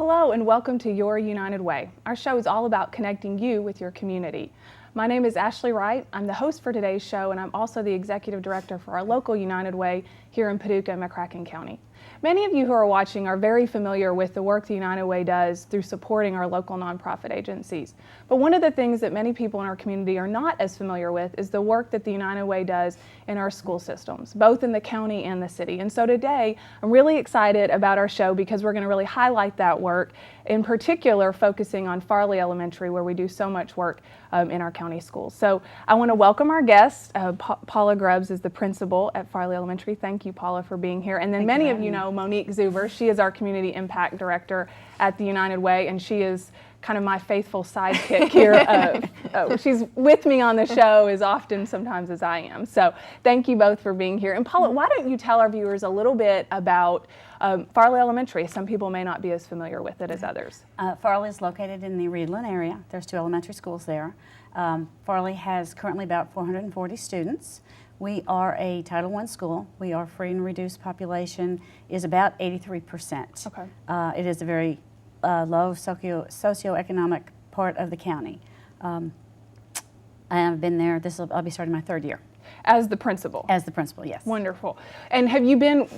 Hello and welcome to Your United Way. Our show is all about connecting you with your community. My name is Ashley Wright. I'm the host for today's show, and I'm also the executive director for our local United Way here in Paducah and McCracken County. Many of you who are watching are very familiar with the work the United Way does through supporting our local nonprofit agencies. But one of the things that many people in our community are not as familiar with is the work that the United Way does in our school systems, both in the county and the city. And so today, I'm really excited about our show because we're going to really highlight that work, in particular focusing on Farley Elementary, where we do so much work in our county schools. So I want to welcome our guest. Paula Grubbs is the principal at Farley Elementary. Thank you, Paula, for being here. And then many of you know Monique Zuber. She is our Community Impact Director at the United Way, and she is kind of my faithful sidekick here. She's with me on the show as often sometimes as I am. So thank you both for being here. And Paula, why don't you tell our viewers a little bit about Farley Elementary? Some people may not be as familiar with it as others. Farley is located in the Reedland area. There's 2 elementary schools there. Farley has currently about 440 students. We are a Title I school. We are free and reduced population is about 83%. Okay. It is a very low socioeconomic part of the county. I've been there, I'll be starting my 3rd year. As the principal? As the principal, yes. Wonderful. And have you been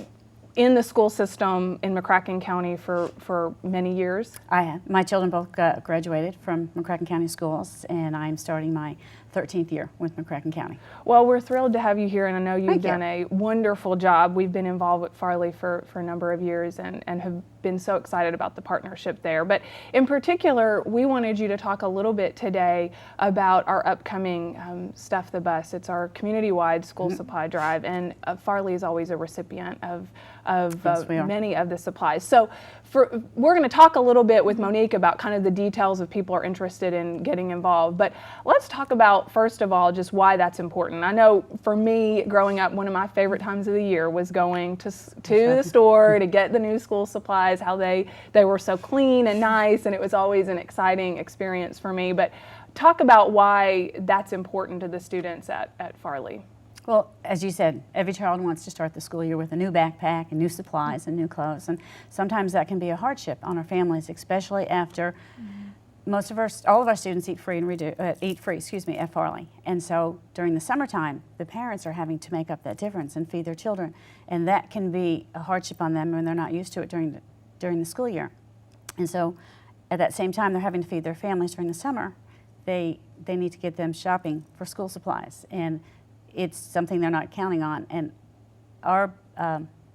in the school system in McCracken County for many years? I have. My children both graduated from McCracken County schools, and I'm starting my 13th year with McCracken County. Well, we're thrilled to have you here, and I know you've done a wonderful job. We've been involved with Farley for a number of years and have been so excited about the partnership there. But in particular, we wanted you to talk a little bit today about our upcoming Stuff the Bus. It's our community-wide school supply drive, and Farley is always a recipient of many of the supplies. So we're going to talk a little bit with Monique about kind of the details if people are interested in getting involved. But let's talk about, first of all, just why that's important. I know for me, growing up, one of my favorite times of the year was going to the store to get the new school supplies, how they were so clean and nice, and it was always an exciting experience for me. But talk about why that's important to the students at Farley. Well, as you said, every child wants to start the school year with a new backpack and new supplies and new clothes, and sometimes that can be a hardship on our families, especially after all of our students eat free at Farley. And so during the summertime, the parents are having to make up that difference and feed their children, and that can be a hardship on them when they're not used to it during the school year. And so at that same time, they're having to feed their families during the summer. They need to get them shopping for school supplies, and it's something they're not counting on. And our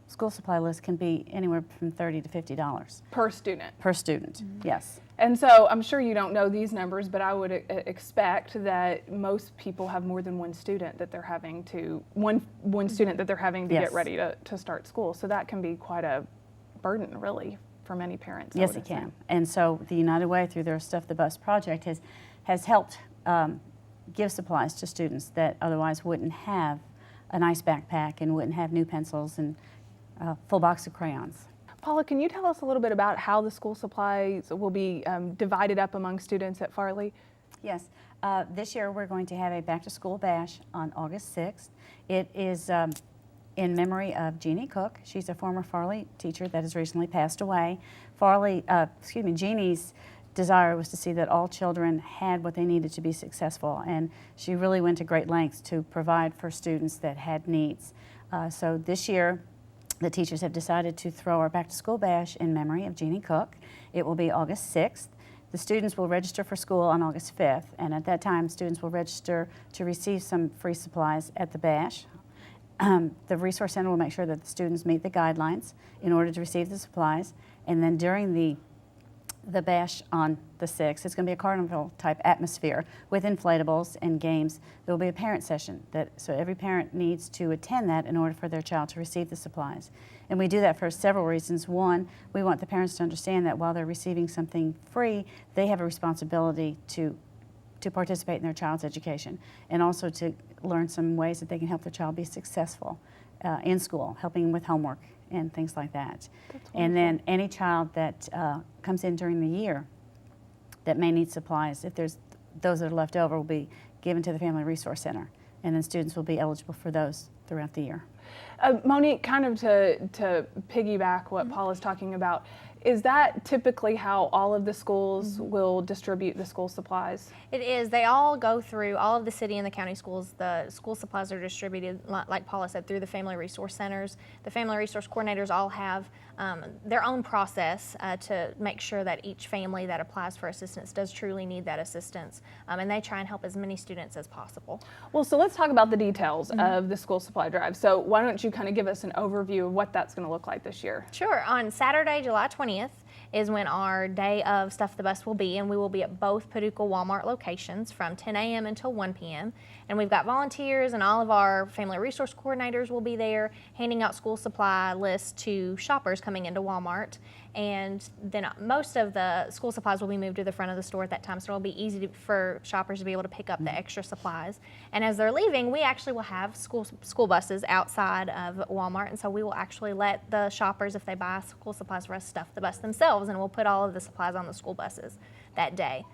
school supply list can be anywhere from $30 to $50 per student. Per student, yes. And so I'm sure you don't know these numbers, but I would expect that most people have more than one student that they're having to get ready to start school. So that can be quite a burden, really, for many parents. Yes, it can. And so the United Way, through their Stuff the Bus project, has helped give supplies to students that otherwise wouldn't have a nice backpack and wouldn't have new pencils and a full box of crayons. Paula, can you tell us a little bit about how the school supplies will be divided up among students at Farley? Yes. This year we're going to have a back-to-school bash on August 6th. It is in memory of Jeannie Cook. She's a former Farley teacher that has recently passed away. Jeannie's desire was to see that all children had what they needed to be successful, and she really went to great lengths to provide for students that had needs. So this year, the teachers have decided to throw our back-to-school bash in memory of Jeannie Cook. It will be August 6th. The students will register for school on August 5th, and at that time, students will register to receive some free supplies at the bash. The Resource Center will make sure that the students meet the guidelines in order to receive the supplies, and then during the bash on the 6th, it's going to be a carnival-type atmosphere with inflatables and games. There will be a parent session, so every parent needs to attend that in order for their child to receive the supplies. And we do that for several reasons. One, we want the parents to understand that while they're receiving something free, they have a responsibility to participate in their child's education, and also to learn some ways that they can help their child be successful in school, helping with homework and things like that. And then any child that comes in during the year that may need supplies, if there's those that are left over, will be given to the Family Resource Center, and then students will be eligible for those throughout the year. Monique, kind of to piggyback what Paul is talking about, Is that typically how all of the schools will distribute the school supplies? It is. They all go through, all of the city and the county schools. The school supplies are distributed, like Paula said, through the Family Resource Centers. The Family Resource Coordinators all have their own process to make sure that each family that applies for assistance does truly need that assistance. And they try and help as many students as possible. Well, so let's talk about the details of the school supply drive. So why don't you kind of give us an overview of what that's going to look like this year? Sure. On Saturday, July 20th, is when our day of Stuff the Bus will be, and we will be at both Paducah Walmart locations from 10 a.m. until 1 p.m. And we've got volunteers, and all of our Family Resource Coordinators will be there handing out school supply lists to shoppers coming into Walmart. And then most of the school supplies will be moved to the front of the store at that time, so it'll be easy for shoppers to be able to pick up the extra supplies. And as they're leaving, we actually will have school buses outside of Walmart, and so we will actually let the shoppers, if they buy school supplies for us, stuff the bus themselves, and we'll put all of the supplies on the school buses that day.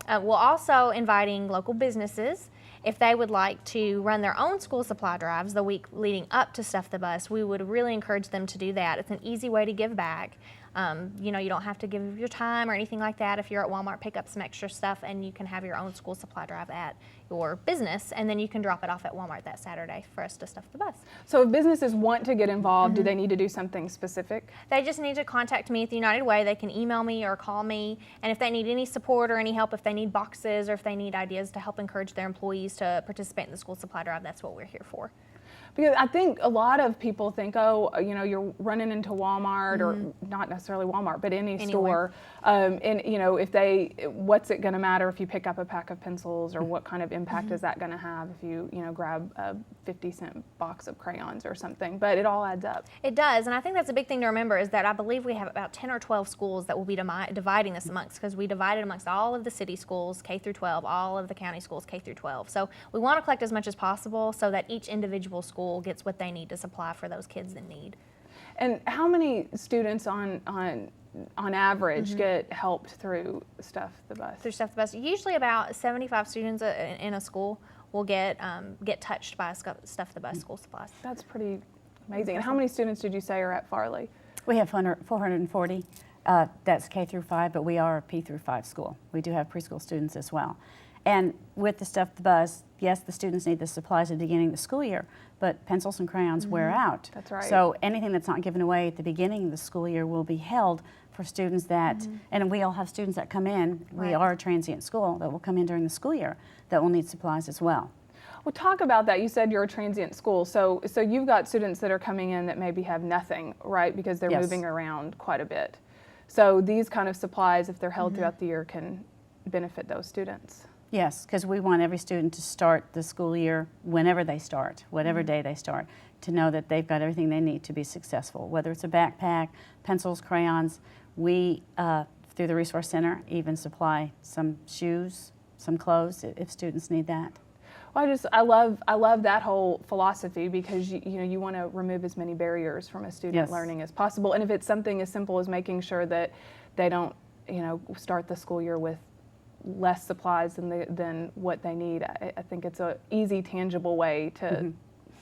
We'll also inviting local businesses. If they would like to run their own school supply drives the week leading up to Stuff the Bus, we would really encourage them to do that. It's an easy way to give back. You know, you don't have to give your time or anything like that. If you're at Walmart, pick up some extra stuff, and you can have your own school supply drive at your business, and then you can drop it off at Walmart that Saturday for us to stuff the bus. So if businesses want to get involved, do they need to do something specific? They just need to contact me at the United Way. They can email me or call me, and if they need any support or any help, if they need boxes or if they need ideas to help encourage their employees to participate in the school supply drive, that's what we're here for. Because I think a lot of people think, oh, you know, you're running into Walmart or not necessarily Walmart, but any store. And, you know, what's it going to matter if you pick up a pack of pencils, or what kind of impact is that going to have if you know, grab a 50-cent box of crayons or something? But it all adds up. It does, and I think that's a big thing to remember is that I believe we have about 10 or 12 schools that will be dividing this amongst, because we divide it amongst all of the city schools, K through 12, all of the county schools, K through 12. So we want to collect as much as possible so that each individual school gets what they need to supply for those kids in need. And how many students on average get helped through Stuff the Bus? Through Stuff the Bus, usually about 75 students in a school will get touched by Stuff the Bus school supplies. That's pretty amazing. And how many students did you say are at Farley? We have 440. That's K through 5, but we are a P through 5 school. We do have preschool students as well. And with the Stuff the Bus, yes, the students need the supplies at the beginning of the school year, but pencils and crayons wear out. That's right. So anything that's not given away at the beginning of the school year will be held for students that, and we all have students that come in, we are a transient school, that will come in during the school year that will need supplies as well. Well, talk about that. You said you're a transient school, so you've got students that are coming in that maybe have nothing, right, because they're moving around quite a bit. So these kind of supplies, if they're held throughout the year, can benefit those students. Yes, because we want every student to start the school year whenever they start, whatever day they start, to know that they've got everything they need to be successful. Whether it's a backpack, pencils, crayons, we, through the Resource Center, even supply some shoes, some clothes if students need that. Well, I love that whole philosophy, because you want to remove as many barriers from a student learning as possible. And if it's something as simple as making sure that they don't, start the school year with less supplies than what they need, I think it's an easy, tangible way to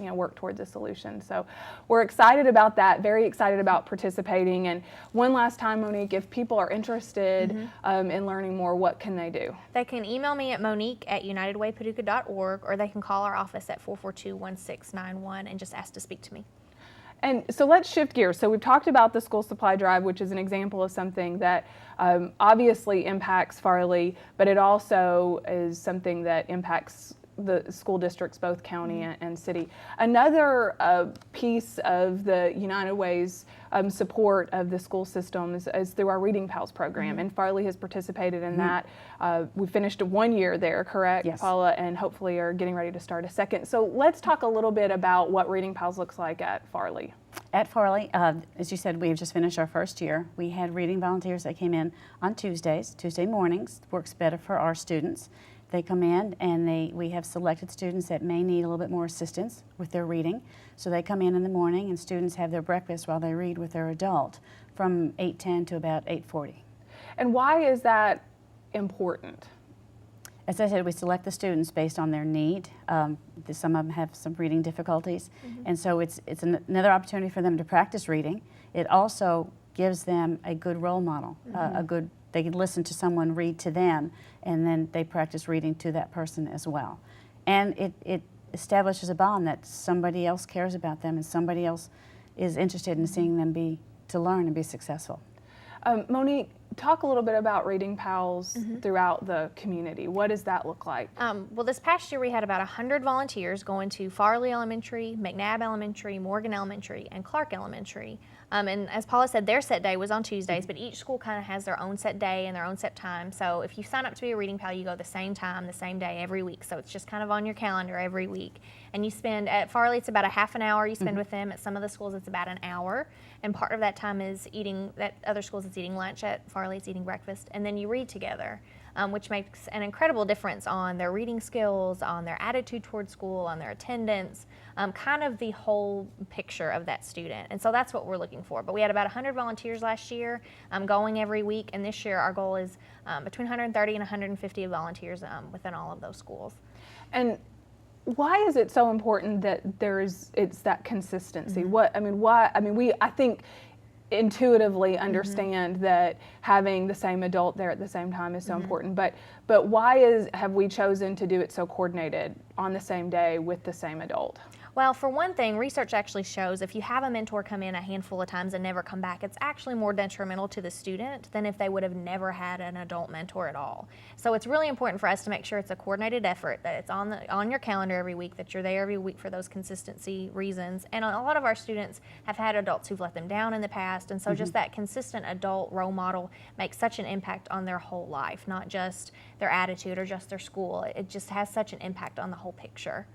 work towards a solution. So we're excited about that, very excited about participating. And one last time, Monique, if people are interested in learning more, what can they do? They can email me at monique@unitedwaypaducah.org, or they can call our office at 442-1691 and just ask to speak to me. And so let's shift gears. So we've talked about the school supply drive, which is an example of something that obviously impacts Farley, but it also is something that impacts the school districts, both county and city. Another piece of the United Way's support of the school system is through our Reading Pals program, and Farley has participated in that. We finished 1 year there, correct, yes, Paula, and hopefully are getting ready to start a second. So let's talk a little bit about what Reading Pals looks like at Farley. At Farley, as you said, we've just finished our first year. We had reading volunteers that came in on Tuesday mornings. Works better for our students. They come in and we have selected students that may need a little bit more assistance with their reading. So they come in the morning, and students have their breakfast while they read with their adult from 8:10 to about 8:40. And why is that important? As I said, we select the students based on their need. Some of them have some reading difficulties, and so it's another opportunity for them to practice reading. It also gives them a good role model, they can listen to someone read to them, and then they practice reading to that person as well. And it establishes a bond that somebody else cares about them and somebody else is interested in seeing them to learn and be successful. Monique, talk a little bit about Reading Pals throughout the community. What does that look like? Well, this past year we had about 100 volunteers going to Farley Elementary, McNabb Elementary, Morgan Elementary, and Clark Elementary. And as Paula said, their set day was on Tuesdays, but each school kind of has their own set day and their own set time. So if you sign up to be a Reading Pal, you go the same time, the same day every week. So it's just kind of on your calendar every week. And you spend, at Farley, it's about a half an hour you spend with them. At some of the schools, it's about an hour. And part of that time is eating, at other schools, it's eating lunch. At Farley, it's eating breakfast. And then you read together, which makes an incredible difference on their reading skills, on their attitude towards school, on their attendance, kind of the whole picture of that student. And so that's what we're looking for. But we had about 100 volunteers last year going every week. And this year, our goal is between 130 and 150 volunteers within all of those schools. And why is it so important that it's that consistency? I think intuitively understand that having the same adult there at the same time is so important, but why have we chosen to do it so coordinated on the same day with the same adult? Well, for one thing, research actually shows if you have a mentor come in a handful of times and never come back, it's actually more detrimental to the student than if they would have never had an adult mentor at all. So it's really important for us to make sure it's a coordinated effort, that it's on your calendar every week, that you're there every week for those consistency reasons. And a lot of our students have had adults who've let them down in the past, and so just that consistent adult role model makes such an impact on their whole life, not just their attitude or just their school. It just has such an impact on the whole picture.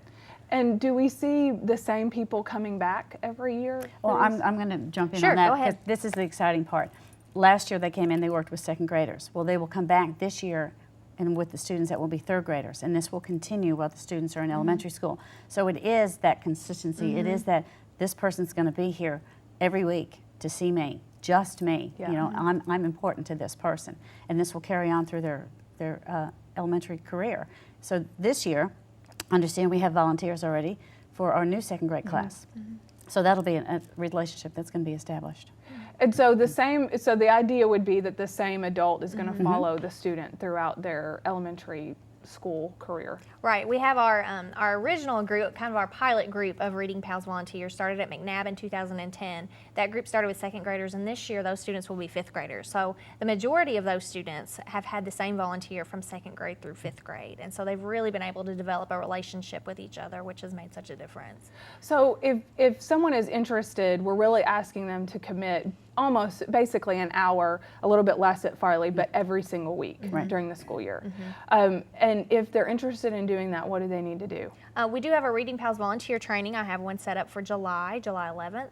And do we see the same people coming back every year? Well, I'm going to jump in Sure, on that go ahead. because this is the exciting part. Last year they came in, they worked with second graders. Well, they will come back this year and with the students that will be third graders, and this will continue while the students are in elementary school. So it is that consistency. It is that this person's going to be here every week to see me, just me. Yeah. You know, I'm important to this person, and this will carry on through their elementary career. So this year, understand we have volunteers already for our new second grade class. So that'll be a relationship that's going to be established. And so the idea would be that the same adult is going to follow the student throughout their elementary school career. Right. We have our original group, kind of our pilot group of Reading Pals volunteers started at McNabb in 2010. That group started with second graders, and this year those students will be fifth graders. So the majority of those students have had the same volunteer from second grade through fifth grade. And so they've really been able to develop a relationship with each other, which has made such a difference. So if someone is interested, we're really asking them to commit almost basically an hour, a little bit less at Farley, but every single week during the school year. And if they're interested in doing that, what do they need to do? We do have a Reading Pals volunteer training. I have one set up for July 11th.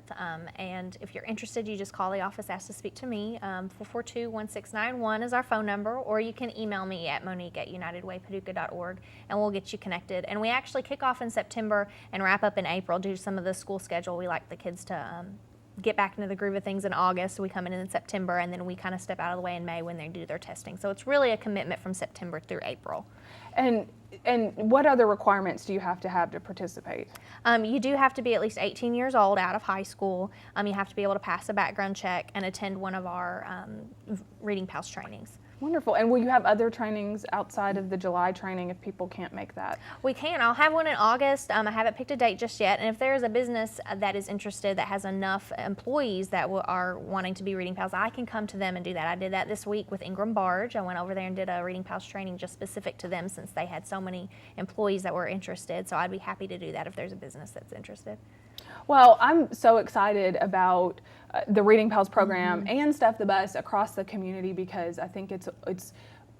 And if you're interested, you just call the office, ask to speak to me. 442-1691 is our phone number, or you can email me at monique@unitedwaypaducah.org, and we'll get you connected. And we actually kick off in September and wrap up in April due to some of the school schedule. We like the kids to get back into the groove of things in August. We come in September, and then we kind of step out of the way in May when they do their testing. So it's really a commitment from September through April. And what other requirements do you have to participate? You do have to be at least 18 years old out of high school. You have to be able to pass a background check and attend one of our Reading Pals trainings. Wonderful. And will you have other trainings outside of the July training if people can't make that? We can. I'll have one in August. I haven't picked a date just yet. And if there is a business that is interested that has enough employees that are wanting to be Reading Pals, I can come to them and do that. I did that this week with Ingram Barge. I went over there and did a Reading Pals training just specific to them since they had so many employees that were interested. So I'd be happy to do that if there's a business that's interested. Well, I'm so excited about the Reading Pals program and Stuff the Bus across the community because I think it's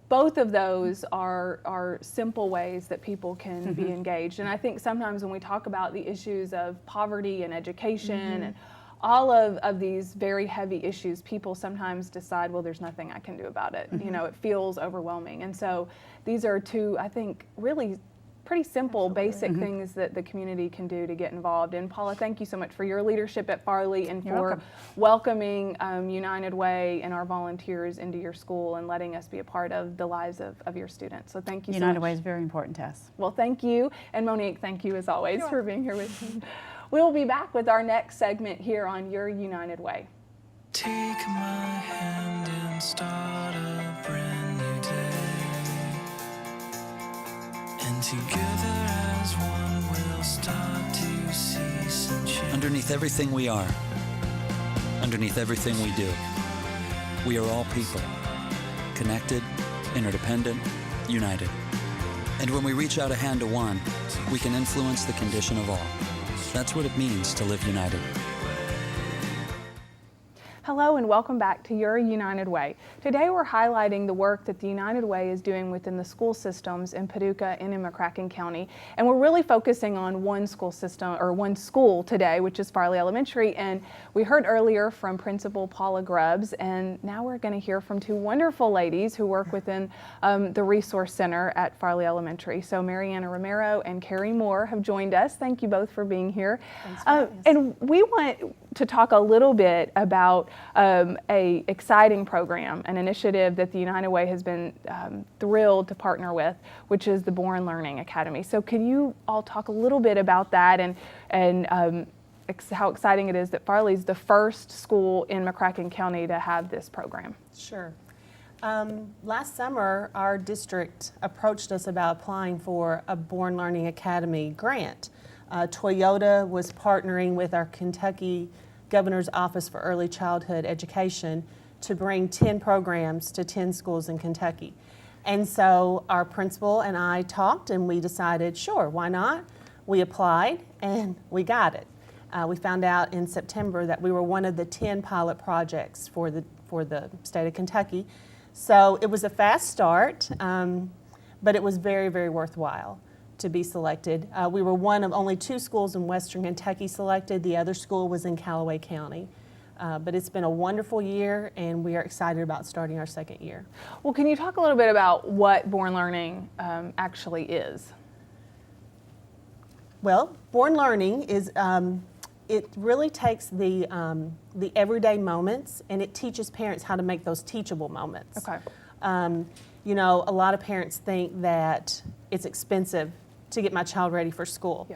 both of those are simple ways that people can be engaged. And I think sometimes when we talk about the issues of poverty and education and all of these very heavy issues, people sometimes decide, well, there's nothing I can do about it. You know, it feels overwhelming. And so these are two, I think, really pretty simple, basic things that the community can do to get involved. And Paula, thank you so much for your leadership at Farley and for welcoming United Way and our volunteers into your school and letting us be a part of the lives of your students. So thank you so much. United Way is very important to us. Well, thank you. And Monique, thank you as always for being here with me. We'll be back with our next segment here on Your United Way. Take my hand and start a brand new day. And together as one we'll start to see some change. Underneath everything we are, underneath everything we do, we are all people, connected, interdependent, united. And when we reach out a hand to one, we can influence the condition of all. That's what it means to live united. Hello and welcome back to Your United Way. Today we're highlighting the work that the United Way is doing within the school systems in Paducah and in McCracken County. And we're really focusing on one school system, or one school today, which is Farley Elementary. And we heard earlier from Principal Paula Grubbs, and now we're going to hear from two wonderful ladies who work within the Resource Center at Farley Elementary. So Mariana Romero and Carrie Moore have joined us. Thank you both for being here. Thanks for having us. And we want to talk a little bit about a exciting program, an initiative that the United Way has been thrilled to partner with, which is the Born Learning Academy. So can you all talk a little bit about that and how exciting it is that Farley's the first school in McCracken County to have this program? Sure. Last summer, our district approached us about applying for a Born Learning Academy grant. Toyota was partnering with our Kentucky Governor's Office for Early Childhood Education to bring 10 programs to 10 schools in Kentucky. And so our principal and I talked and we decided, sure, why not? We applied and we got it. We found out in September that we were one of the 10 pilot projects for the state of Kentucky. So it was a fast start, but it was very, very worthwhile to be selected. We were one of only 2 schools in Western Kentucky selected. The other school was in Callaway County. But it's been a wonderful year, and we are excited about starting our second year. Well, can you talk a little bit about what Born Learning actually is? Well, Born Learning is, it really takes the everyday moments, and it teaches parents how to make those teachable moments. Okay. You know, a lot of parents think that it's expensive to get my child ready for school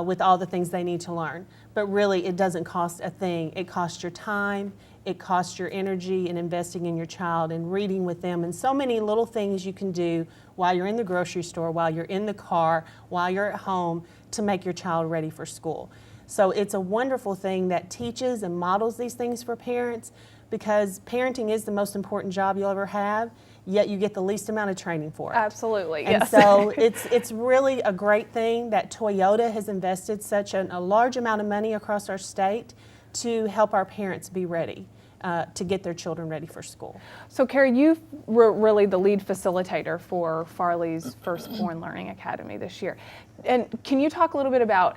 with all the things they need to learn. But really, it doesn't cost a thing. It costs your time, it costs your energy in investing in your child and reading with them, and so many little things you can do while you're in the grocery store, while you're in the car, while you're at home to make your child ready for school. So it's a wonderful thing that teaches and models these things for parents, because parenting is the most important job you'll ever have, yet you get the least amount of training for it. Absolutely, and yes. So it's really a great thing that Toyota has invested such a large amount of money across our state to help our parents be ready to get their children ready for school. So Carrie, you were really the lead facilitator for Farley's first Born Learning Academy this year. And can you talk a little bit about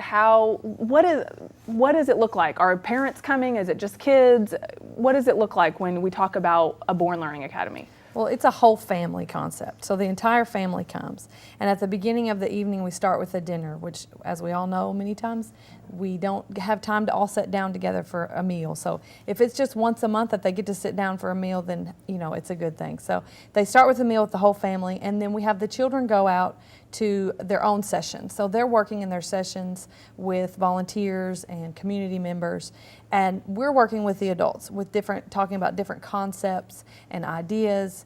what does it look like? Are parents coming? Is it just kids? What does it look like when we talk about a Born Learning Academy? Well, it's a whole family concept. So the entire family comes. And at the beginning of the evening, we start with a dinner, which, as we all know, many times we don't have time to all sit down together for a meal. So if it's just once a month that they get to sit down for a meal, then, you know, it's a good thing. So they start with a meal with the whole family, and then we have the children go out to their own sessions. So they're working in their sessions with volunteers and community members, and we're working with the adults with talking about different concepts and ideas.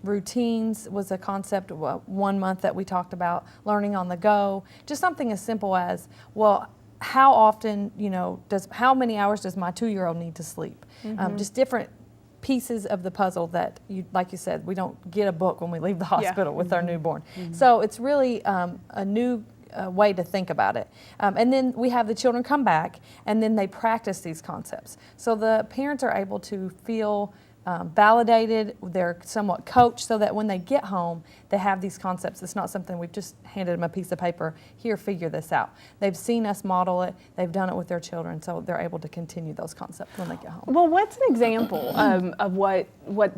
Routines was a concept 1 month that we talked about, learning on the go, just something as simple as, well, how often, you know, how many hours does my 2-year-old need to sleep? Just different pieces of the puzzle that, like you said, we don't get a book when we leave the hospital with our newborn. So it's really a new way to think about it. And then we have the children come back, and then they practice these concepts. So the parents are able to feel validated, they're somewhat coached, so that when they get home, they have these concepts. It's not something we've just handed them a piece of paper, here, figure this out. They've seen us model it, they've done it with their children, so they're able to continue those concepts when they get home. Well, what's an example of what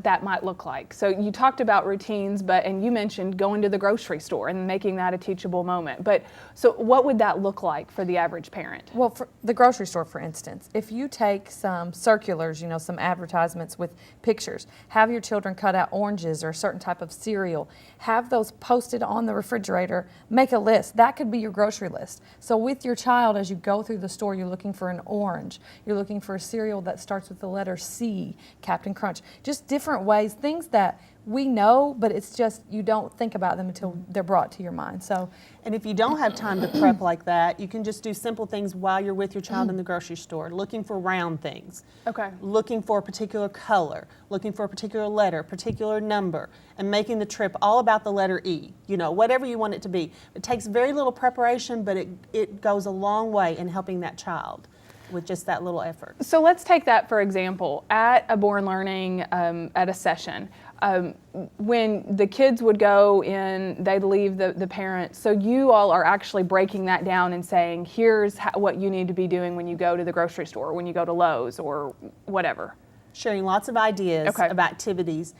that might look like? So you talked about routines, and you mentioned going to the grocery store and making that a teachable moment. But so what would that look like for the average parent? Well, for the grocery store, for instance, if you take some circulars, you know, some advertisements with pictures. Have your children cut out oranges or a certain type of cereal. Have those posted on the refrigerator. Make a list. That could be your grocery list. So with your child, as you go through the store, you're looking for an orange. You're looking for a cereal that starts with the letter C, Captain Crunch. Just different ways, things that we know, but it's just you don't think about them until they're brought to your mind. So, and if you don't have time to prep like that, you can just do simple things while you're with your child in the grocery store, looking for round things. Okay. Looking for a particular color, looking for a particular letter, particular number, and making the trip all about the letter E. You know, whatever you want it to be. It takes very little preparation, but it goes a long way in helping that child with just that little effort. So let's take that for example. At a Born Learning, at a session, when the kids would go in, they'd leave the parents. So you all are actually breaking that down and saying, here's what you need to be doing when you go to the grocery store, when you go to Lowe's or whatever. Sharing lots of ideas Okay. of activities,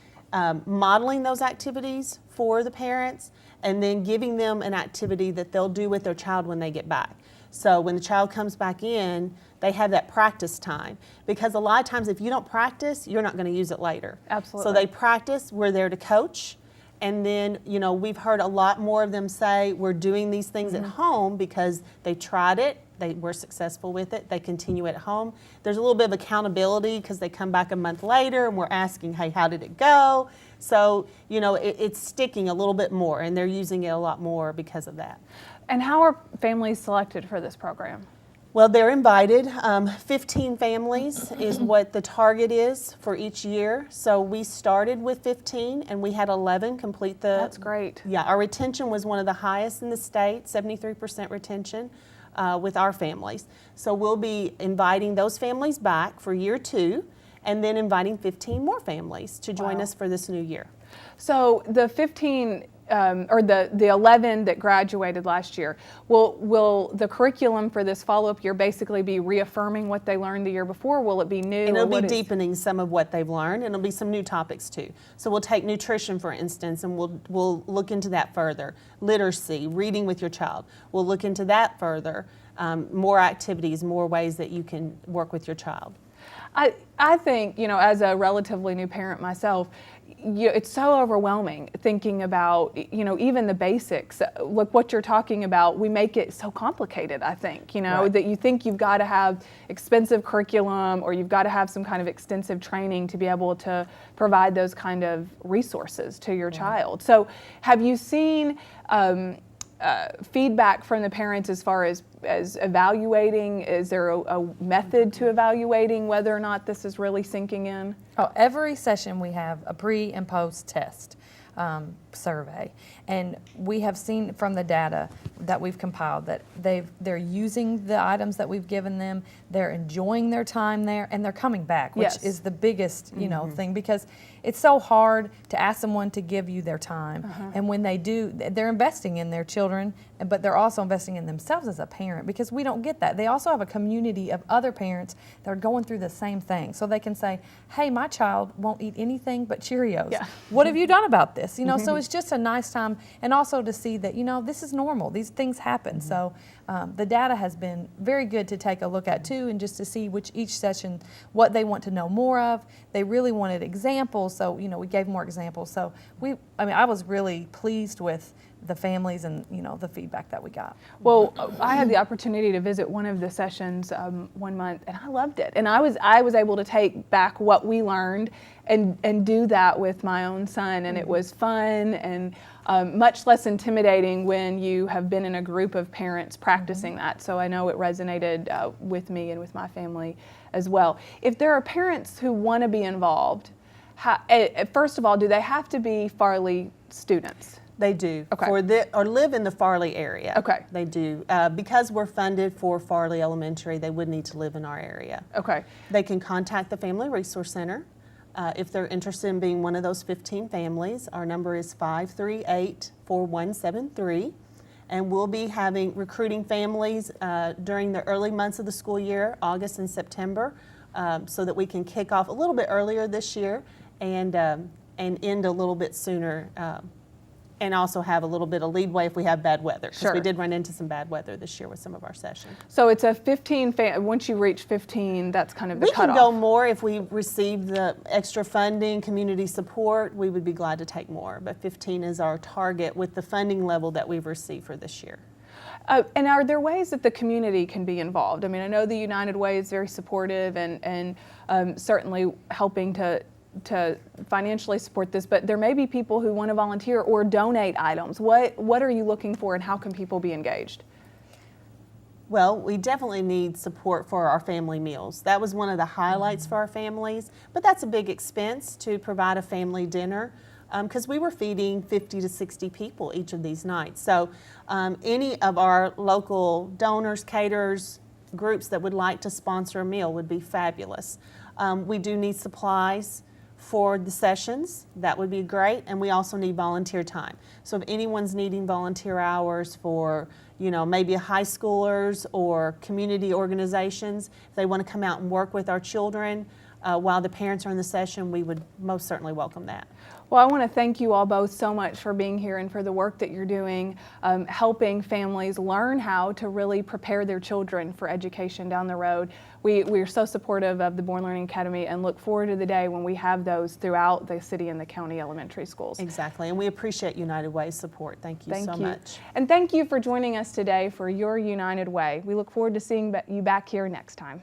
modeling those activities for the parents, and then giving them an activity that they'll do with their child when they get back. So when the child comes back in, they have that practice time. Because a lot of times if you don't practice, you're not going to use it later. Absolutely. So they practice, we're there to coach. And then, you know, we've heard a lot more of them say we're doing these things at home because they tried it, they were successful with it, they continue at home. There's a little bit of accountability because they come back a month later and we're asking, hey, how did it go? So, you know, it's sticking a little bit more and they're using it a lot more because of that. And how are families selected for this program? Well, they're invited. 15 families is what the target is for each year. So we started with 15 and we had 11 complete the... That's great. Yeah, our retention was one of the highest in the state, 73% retention with our families. So we'll be inviting those families back for year 2 and then inviting 15 more families to join Wow. us for this new year. So the 15 or the 11 that graduated last year, will the curriculum for this follow-up year basically be reaffirming what they learned the year before? Will it be new? And or it'll what be is- deepening some of what they've learned, and it'll be some new topics too. So we'll take nutrition, for instance, and we'll look into that further. Literacy, reading with your child. We'll look into that further. More activities, more ways that you can work with your child. I think, you know, as a relatively new parent myself, it's so overwhelming thinking about, you know, even the basics. Look, what you're talking about, we make it so complicated, I think, you know, Right. that you think you've got to have expensive curriculum or you've got to have some kind of extensive training to be able to provide those kind of resources to your child. So have you seen feedback from the parents as far as evaluating? Is there a method to evaluating whether or not this is really sinking in? Oh, every session we have a pre and post test survey, and we have seen from the data that we've compiled that they're using the items that we've given them, they're enjoying their time there, and they're coming back, which Yes. is the biggest thing, because it's so hard to ask someone to give you their time, and when they do, they're investing in their children, but they're also investing in themselves as a parent, because we don't get that. They also have a community of other parents that are going through the same thing, so they can say, hey, my child won't eat anything but Cheerios. Yeah. What have you done about this? You know, so it's just a nice time, and also to see that, you know, this is normal. These things happen. So the data has been very good to take a look at too, and just to see each session, what they want to know more of. They really wanted examples, so, you know, we gave more examples. So I was really pleased with the families and, you know, the feedback that we got. Well, I had the opportunity to visit one of the sessions one month, and I loved it. And I was able to take back what we learned and do that with my own son, and it was fun and much less intimidating when you have been in a group of parents practicing that. So I know it resonated with me and with my family as well. If there are parents who want to be involved, first of all, do they have to be Farley students? They do. Okay. Or live in the Farley area. Okay. They do. Because we're funded for Farley Elementary, they would need to live in our area. Okay. They can contact the Family Resource Center if they're interested in being one of those 15 families. Our number is 538-4173. And we'll be recruiting families during the early months of the school year, August and September, so that we can kick off a little bit earlier this year and end a little bit sooner and also have a little bit of leadway if we have bad weather. Because Sure. we did run into some bad weather this year with some of our sessions. So it's a 15, once you reach 15, that's kind of the We cutoff. can go more if we receive the extra funding, community support. We would be glad to take more, but 15 is our target with the funding level that we've received for this year. And are there ways that the community can be involved? I mean, I know the United Way is very supportive and certainly helping to financially support this, but there may be people who want to volunteer or donate items. What are you looking for, and how can people be engaged? Well, we definitely need support for our family meals. That was one of the highlights for our families, but that's a big expense to provide a family dinner because we were feeding 50 to 60 people each of these nights. So any of our local donors, caterers, groups that would like to sponsor a meal would be fabulous. We do need supplies for the sessions. That would be great, and we also need volunteer time. So if anyone's needing volunteer hours for, maybe high schoolers or community organizations, if they want to come out and work with our children while the parents are in the session, we would most certainly welcome that. Well, I want to thank you all both so much for being here and for the work that you're doing, helping families learn how to really prepare their children for education down the road. We're so supportive of the Born Learning Academy and look forward to the day when we have those throughout the city and the county elementary schools. Exactly, and we appreciate United Way's support. Thank you so much. And thank you for joining us today for Your United Way. We look forward to seeing you back here next time.